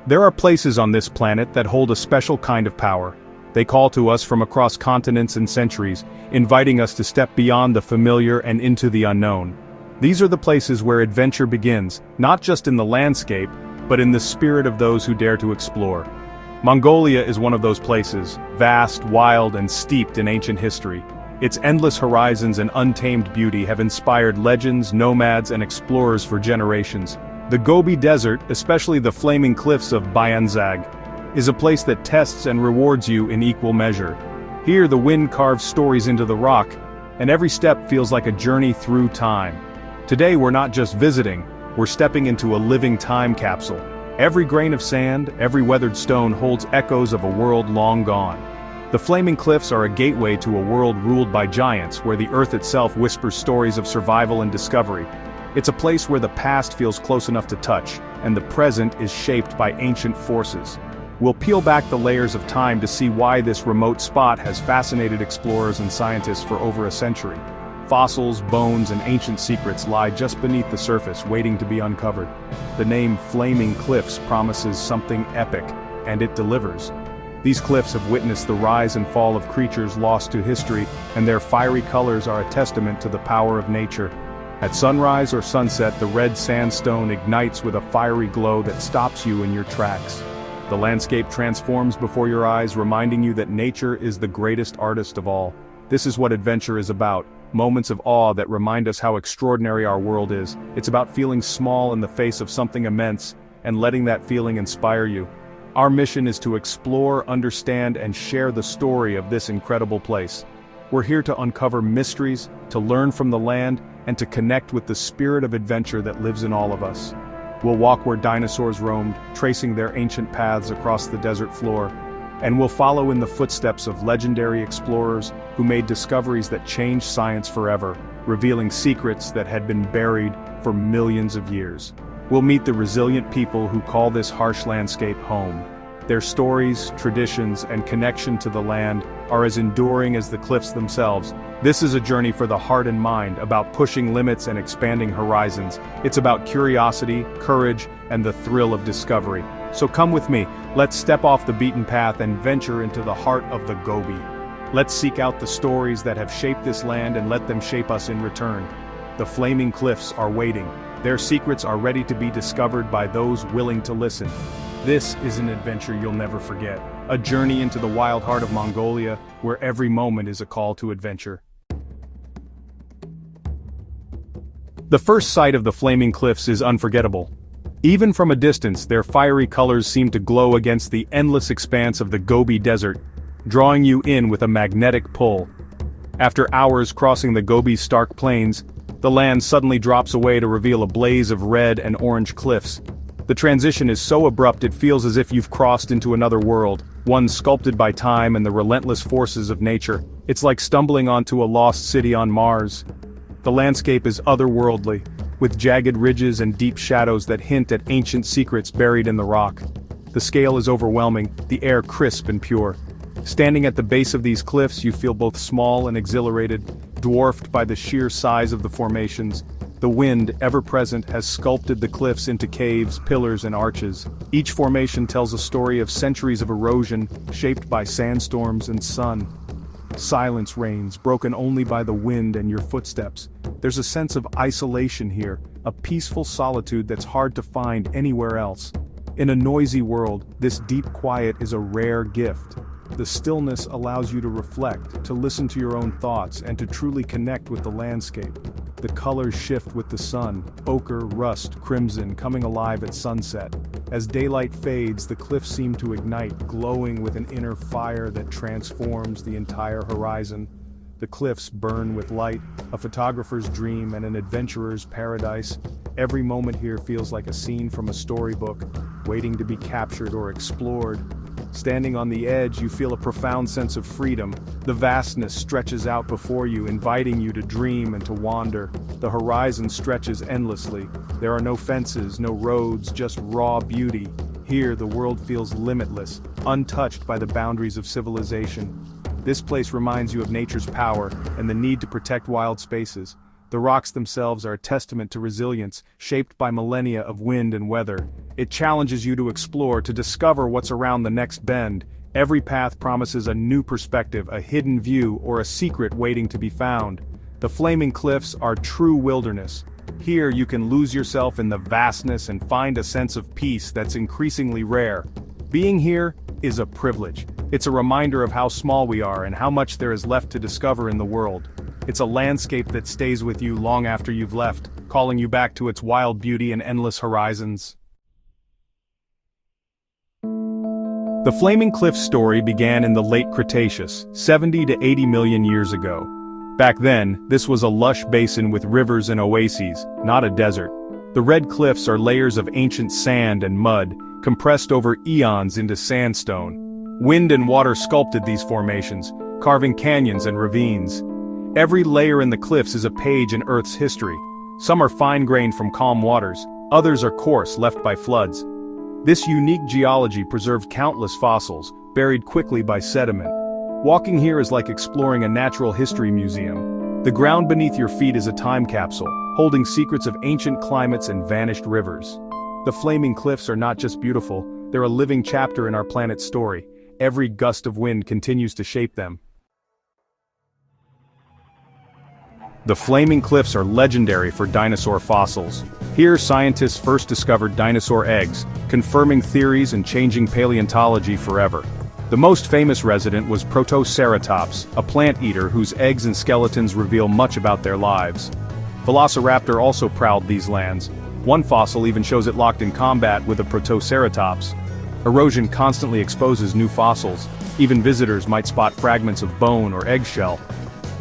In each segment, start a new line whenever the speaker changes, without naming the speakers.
There are places on this planet that hold a special kind of power. They call to us from across continents and centuries, inviting us to step beyond the familiar and into the unknown. These are the places where adventure begins, not just in the landscape, but in the spirit of those who dare to explore. Mongolia is one of those places, vast, wild, and steeped in ancient history. Its endless horizons and untamed beauty have inspired legends, nomads, and explorers for generations. The Gobi Desert, especially the Flaming Cliffs of Bayanzag, is a place that tests and rewards you in equal measure. Here the wind carves stories into the rock, and every step feels like a journey through time. Today we're not just visiting, we're stepping into a living time capsule. Every grain of sand, every weathered stone holds echoes of a world long gone. The Flaming Cliffs are a gateway to a world ruled by giants, where the earth itself whispers stories of survival and discovery. It's a place where the past feels close enough to touch, and the present is shaped by ancient forces. We'll peel back the layers of time to see why this remote spot has fascinated explorers and scientists for over a century. Fossils, bones, and ancient secrets lie just beneath the surface, waiting to be uncovered. The name Flaming Cliffs promises something epic, and it delivers. These cliffs have witnessed the rise and fall of creatures lost to history, and their fiery colors are a testament to the power of nature. At sunrise or sunset, the red sandstone ignites with a fiery glow that stops you in your tracks. The landscape transforms before your eyes, reminding you that nature is the greatest artist of all. This is what adventure is about, moments of awe that remind us how extraordinary our world is. It's about feeling small in the face of something immense, and letting that feeling inspire you. Our mission is to explore, understand, and share the story of this incredible place. We're here to uncover mysteries, to learn from the land, and to connect with the spirit of adventure that lives in all of us. We'll walk where dinosaurs roamed, tracing their ancient paths across the desert floor, and we'll follow in the footsteps of legendary explorers who made discoveries that changed science forever, revealing secrets that had been buried for millions of years. We'll meet the resilient people who call this harsh landscape home. Their stories, traditions, and connection to the land are as enduring as the cliffs themselves. This is a journey for the heart and mind, about pushing limits and expanding horizons. It's about curiosity, courage, and the thrill of discovery. So come with me, let's step off the beaten path and venture into the heart of the Gobi. Let's seek out the stories that have shaped this land and let them shape us in return. The Flaming Cliffs are waiting. Their secrets are ready to be discovered by those willing to listen. This is an adventure you'll never forget. A journey into the wild heart of Mongolia, where every moment is a call to adventure. The first sight of the Flaming Cliffs is unforgettable. Even from a distance, their fiery colors seem to glow against the endless expanse of the Gobi Desert, drawing you in with a magnetic pull. After hours crossing the Gobi's stark plains, the land suddenly drops away to reveal a blaze of red and orange cliffs. The transition is so abrupt it feels as if you've crossed into another world, one sculpted by time and the relentless forces of nature. It's like stumbling onto a lost city on Mars. The landscape is otherworldly, with jagged ridges and deep shadows that hint at ancient secrets buried in the rock. The scale is overwhelming, the air crisp and pure. Standing at the base of these cliffs, you feel both small and exhilarated, dwarfed by the sheer size of the formations. The wind, ever present, has sculpted the cliffs into caves, pillars, and arches. Each formation tells a story of centuries of erosion, shaped by sandstorms and sun. Silence reigns, broken only by the wind and your footsteps. There's a sense of isolation here, a peaceful solitude that's hard to find anywhere else. In a noisy world, this deep quiet is a rare gift. The stillness allows you to reflect, to listen to your own thoughts, and to truly connect with the landscape. The colors shift with the sun, ochre, rust, crimson, coming alive at sunset. As daylight fades, the cliffs seem to ignite, glowing with an inner fire that transforms the entire horizon. The cliffs burn with light, a photographer's dream and an adventurer's paradise. Every moment here feels like a scene from a storybook, waiting to be captured or explored. Standing on the edge, you feel a profound sense of freedom. The vastness stretches out before you, inviting you to dream and to wander. The horizon stretches endlessly. There are no fences, no roads, just raw beauty. Here, the world feels limitless, untouched by the boundaries of civilization. This place reminds you of nature's power and the need to protect wild spaces. The rocks themselves are a testament to resilience, shaped by millennia of wind and weather. It challenges you to explore, to discover what's around the next bend. Every path promises a new perspective, a hidden view, or a secret waiting to be found. The Flaming Cliffs are true wilderness. Here you can lose yourself in the vastness and find a sense of peace that's increasingly rare. Being here is a privilege. It's a reminder of how small we are and how much there is left to discover in the world. It's a landscape that stays with you long after you've left, calling you back to its wild beauty and endless horizons. The Flaming Cliffs story began in the late Cretaceous, 70 to 80 million years ago. Back then, this was a lush basin with rivers and oases, not a desert. The red cliffs are layers of ancient sand and mud, compressed over eons into sandstone. Wind and water sculpted these formations, carving canyons and ravines. Every layer in the cliffs is a page in Earth's history. Some are fine-grained from calm waters, others are coarse, left by floods. This unique geology preserved countless fossils, buried quickly by sediment. Walking here is like exploring a natural history museum. The ground beneath your feet is a time capsule, holding secrets of ancient climates and vanished rivers. The Flaming Cliffs are not just beautiful, they're a living chapter in our planet's story. Every gust of wind continues to shape them. The Flaming Cliffs are legendary for dinosaur fossils. Here scientists first discovered dinosaur eggs, confirming theories and changing paleontology forever. The most famous resident was Protoceratops, a plant eater whose eggs and skeletons reveal much about their lives. Velociraptor also prowled these lands. One fossil even shows it locked in combat with a Protoceratops. Erosion constantly exposes new fossils. Even visitors might spot fragments of bone or eggshell.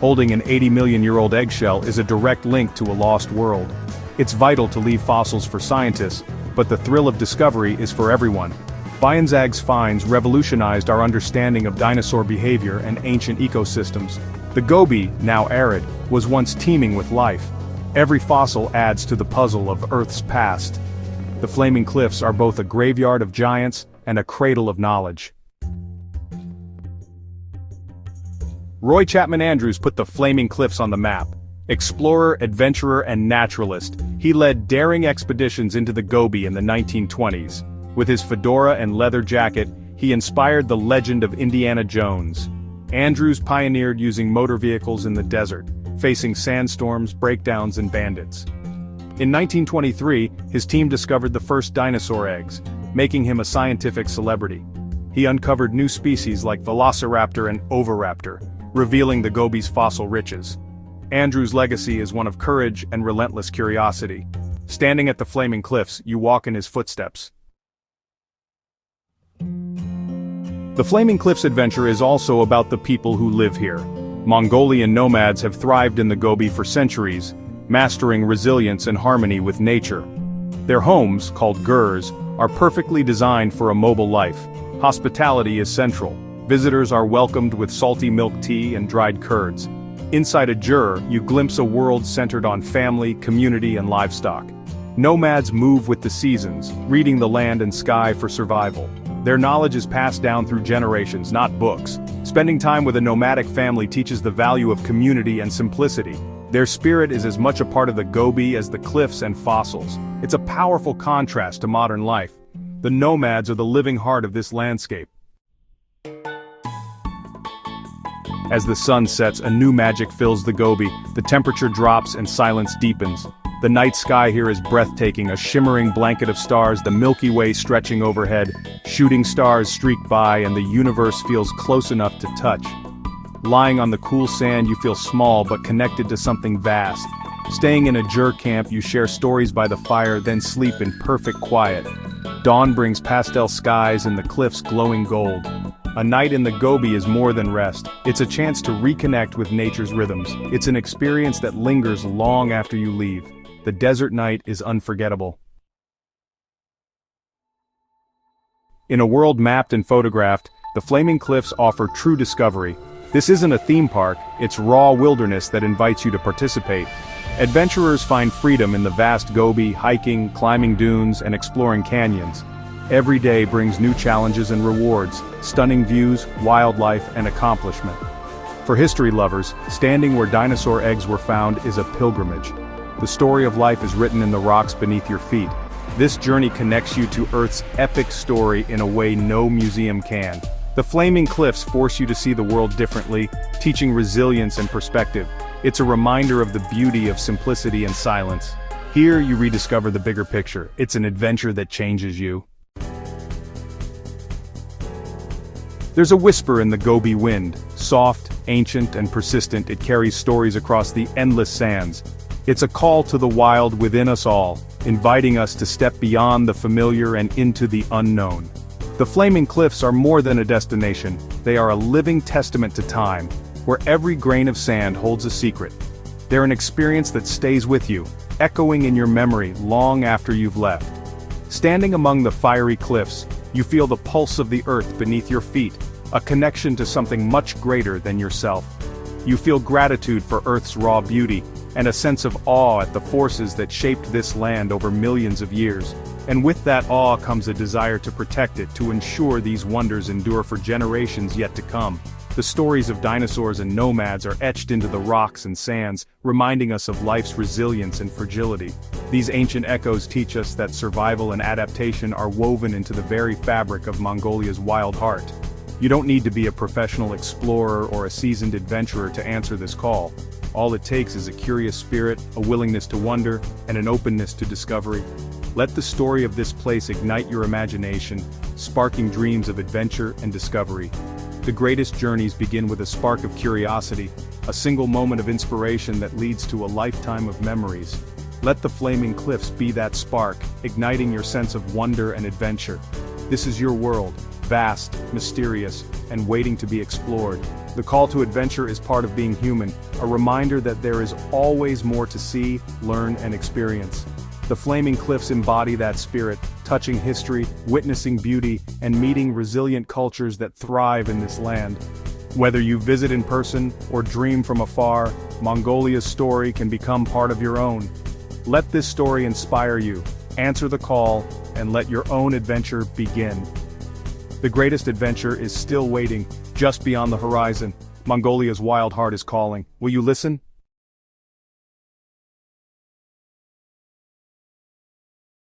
Holding an 80-million-year-old eggshell is a direct link to a lost world. It's vital to leave fossils for scientists, but the thrill of discovery is for everyone. Bienzag's finds revolutionized our understanding of dinosaur behavior and ancient ecosystems. The Gobi, now arid, was once teeming with life. Every fossil adds to the puzzle of Earth's past. The Flaming Cliffs are both a graveyard of giants and a cradle of knowledge. Roy Chapman Andrews put the Flaming Cliffs on the map. Explorer, adventurer, and naturalist, he led daring expeditions into the Gobi in the 1920s. With his fedora and leather jacket, he inspired the legend of Indiana Jones. Andrews pioneered using motor vehicles in the desert, facing sandstorms, breakdowns, and bandits. In 1923, his team discovered the first dinosaur eggs, making him a scientific celebrity. He uncovered new species like Velociraptor and Oviraptor, revealing the Gobi's fossil riches. Andrews' legacy is one of courage and relentless curiosity. Standing at the Flaming Cliffs, you walk in his footsteps. The Flaming Cliffs adventure is also about the people who live here. Mongolian nomads have thrived in the Gobi for centuries, mastering resilience and harmony with nature. Their homes, called gurs, are perfectly designed for a mobile life. Hospitality is central. Visitors are welcomed with salty milk tea and dried curds. Inside a gur, you glimpse a world centered on family, community, and livestock. Nomads move with the seasons, reading the land and sky for survival. Their knowledge is passed down through generations, not books. Spending time with a nomadic family teaches the value of community and simplicity. Their spirit is as much a part of the Gobi as the cliffs and fossils. It's a powerful contrast to modern life. The nomads are the living heart of this landscape. As the sun sets, a new magic fills the Gobi. The temperature drops and silence deepens. The night sky here is breathtaking, a shimmering blanket of stars, the Milky Way stretching overhead. Shooting stars streak by and the universe feels close enough to touch. Lying on the cool sand, you feel small but connected to something vast. Staying in a gur camp, you share stories by the fire, then sleep in perfect quiet. Dawn brings pastel skies and the cliffs glowing gold. A night in the Gobi is more than rest. It's a chance to reconnect with nature's rhythms. It's an experience that lingers long after you leave. The desert night is unforgettable. In a world mapped and photographed, the Flaming Cliffs offer true discovery. This isn't a theme park, it's raw wilderness that invites you to participate. Adventurers find freedom in the vast Gobi, hiking, climbing dunes, and exploring canyons. Every day brings new challenges and rewards, stunning views, wildlife, and accomplishment. For history lovers, standing where dinosaur eggs were found is a pilgrimage. The story of life is written in the rocks beneath your feet. This journey connects you to Earth's epic story in a way no museum can. The Flaming Cliffs force you to see the world differently, teaching resilience and perspective. It's a reminder of the beauty of simplicity and silence. Here you rediscover the bigger picture. It's an adventure that changes you. There's a whisper in the Gobi wind, soft, ancient, and persistent. It carries stories across the endless sands. It's a call to the wild within us all, inviting us to step beyond the familiar and into the unknown. The Flaming Cliffs are more than a destination. They are a living testament to time, where every grain of sand holds a secret. They're an experience that stays with you, echoing in your memory long after you've left. Standing among the fiery cliffs, you feel the pulse of the earth beneath your feet, a connection to something much greater than yourself. You feel gratitude for Earth's raw beauty, and a sense of awe at the forces that shaped this land over millions of years. And with that awe comes a desire to protect it, to ensure these wonders endure for generations yet to come. The stories of dinosaurs and nomads are etched into the rocks and sands, reminding us of life's resilience and fragility. These ancient echoes teach us that survival and adaptation are woven into the very fabric of Mongolia's wild heart. You don't need to be a professional explorer or a seasoned adventurer to answer this call. All it takes is a curious spirit, a willingness to wonder, and an openness to discovery. Let the story of this place ignite your imagination, sparking dreams of adventure and discovery. The greatest journeys begin with a spark of curiosity, a single moment of inspiration that leads to a lifetime of memories. Let the Flaming Cliffs be that spark, igniting your sense of wonder and adventure. This is your world, vast, mysterious, and waiting to be explored. The call to adventure is part of being human, a reminder that there is always more to see, learn, and experience. The Flaming Cliffs embody that spirit, touching history, witnessing beauty, and meeting resilient cultures that thrive in this land. Whether you visit in person or dream from afar, Mongolia's story can become part of your own. Let this story inspire you, answer the call, and let your own adventure begin. The greatest adventure is still waiting, just beyond the horizon. Mongolia's wild heart is calling. Will you listen?